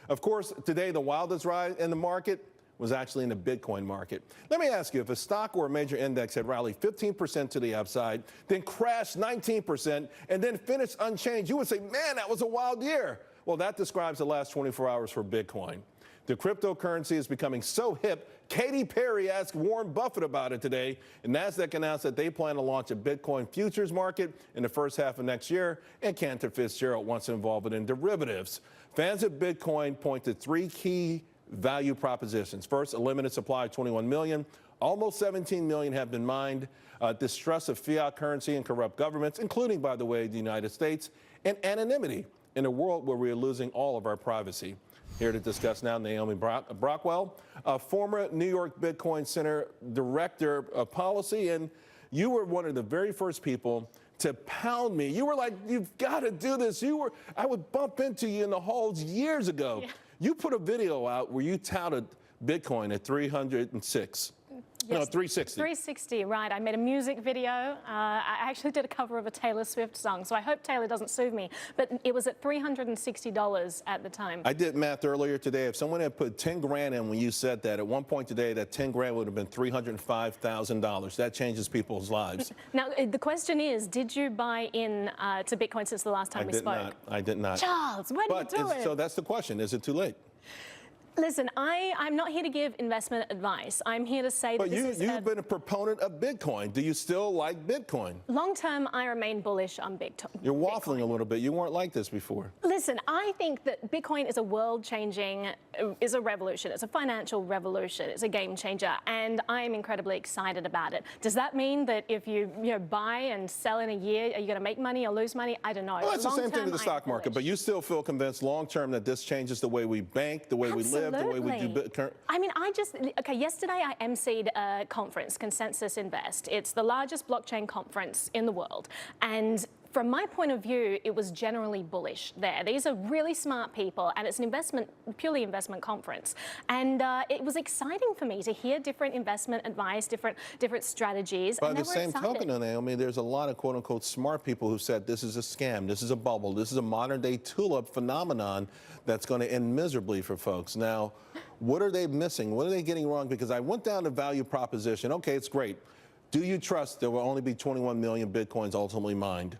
Of course, today the wildest rise in the market was actually in the Bitcoin market. Let me ask you, if a stock or a major index had rallied 15% to the upside, then crashed 19%, and then finished unchanged, you would say, man, that was a wild year. Well, that describes the last 24 hours for Bitcoin. The cryptocurrency is becoming so hip, Katy Perry asked Warren Buffett about it today, and Nasdaq announced that they plan to launch a Bitcoin futures market in the first half of next year, and Cantor Fitzgerald wants to involve it in derivatives. Fans of Bitcoin point to three key value propositions. First, a limited supply of 21 million. Almost 17 million have been mined. Distrust of fiat currency and corrupt governments, including, by the way, the United States, and anonymity in a world where we are losing all of our privacy. Here to discuss now, Naomi Brockwell, a former New York Bitcoin Center Director of Policy, and you were one of the very first people to pound me. You were like, you've got to do this. I would bump into you in the halls years ago. Yeah. You put a video out where you touted Bitcoin at 306. Yes. No, 360. 360, right. I made a music video. I actually did a cover of a Taylor Swift song, so I hope Taylor doesn't sue me. But it was at $360 at the time. I did math earlier today. If someone had put 10 grand in when you said that, at one point today, that 10 grand would have been $305,000. That changes people's lives. Now, the question is, did you buy in to Bitcoin since the last time we spoke? I did not. Charles, what are you doing? So that's the question. Is it too late? Listen, I'm not here to give investment advice. I'm here to say that you've been a proponent of Bitcoin. Do you still like Bitcoin? Long term, I remain bullish on Bitcoin. You're waffling a little bit. You weren't like this before. Listen, I think that Bitcoin is a world-changing, is a revolution. It's a financial revolution. It's a game changer, and I am incredibly excited about it. Does that mean that if you buy and sell in a year, are you going to make money or lose money? I don't know. Well, it's the same thing to the stock market, but you still feel convinced long term that this changes the way we bank, the way we live, the way we do. I mean, yesterday I emceed a conference, Consensus Invest. It's the largest blockchain conference in the world. And from my point of view, it was generally bullish there. These are really smart people, and it's an purely investment conference. And it was exciting for me to hear different investment advice, different strategies. By the same token, Naomi, there's a lot of quote-unquote smart people who said this is a scam, this is a bubble, this is a modern-day tulip phenomenon that's going to end miserably for folks. Now, what are they missing? What are they getting wrong? Because I went down to value proposition. Okay, it's great. Do you trust there will only be 21 million Bitcoins ultimately mined?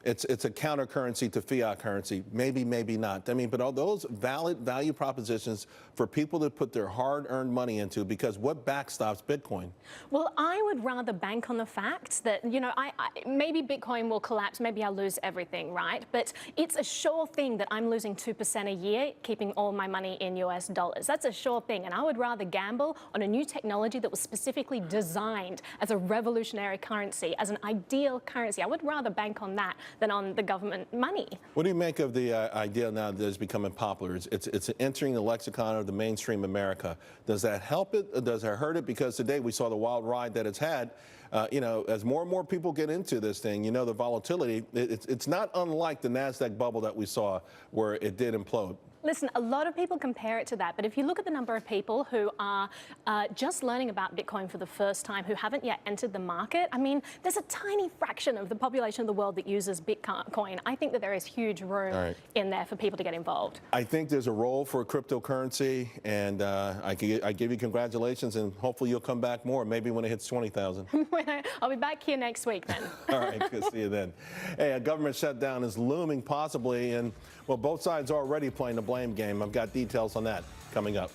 It's a counter currency to fiat currency. Maybe, maybe not. I mean, but are those valid value propositions for people to put their hard-earned money into? Because what backstops Bitcoin? Well, I would rather bank on the fact that, maybe Bitcoin will collapse, maybe I'll lose everything, right? But it's a sure thing that I'm losing 2% a year, keeping all my money in US dollars. That's a sure thing. And I would rather gamble on a new technology that was specifically designed as a revolutionary currency, as an ideal currency. I would rather bank on that than on the government money. What do you make of the idea now that is becoming popular? It's entering the lexicon of the mainstream America. Does that help it? Does it hurt it? Because today we saw the wild ride that it's had. As more and more people get into this thing, the volatility, it's not unlike the Nasdaq bubble that we saw where it did implode. Listen, a lot of people compare it to that, but if you look at the number of people who are just learning about Bitcoin for the first time, who haven't yet entered the market, I mean, there's a tiny fraction of the population of the world that uses Bitcoin. I think that there is huge room in there for people to get involved. I think there's a role for cryptocurrency, and I give you congratulations, and hopefully you'll come back more, maybe when it hits 20,000. I'll be back here next week then. All right, good to see you then. Hey, a government shutdown is looming possibly, and well, both sides are already playing the blame game. I've got details on that coming up.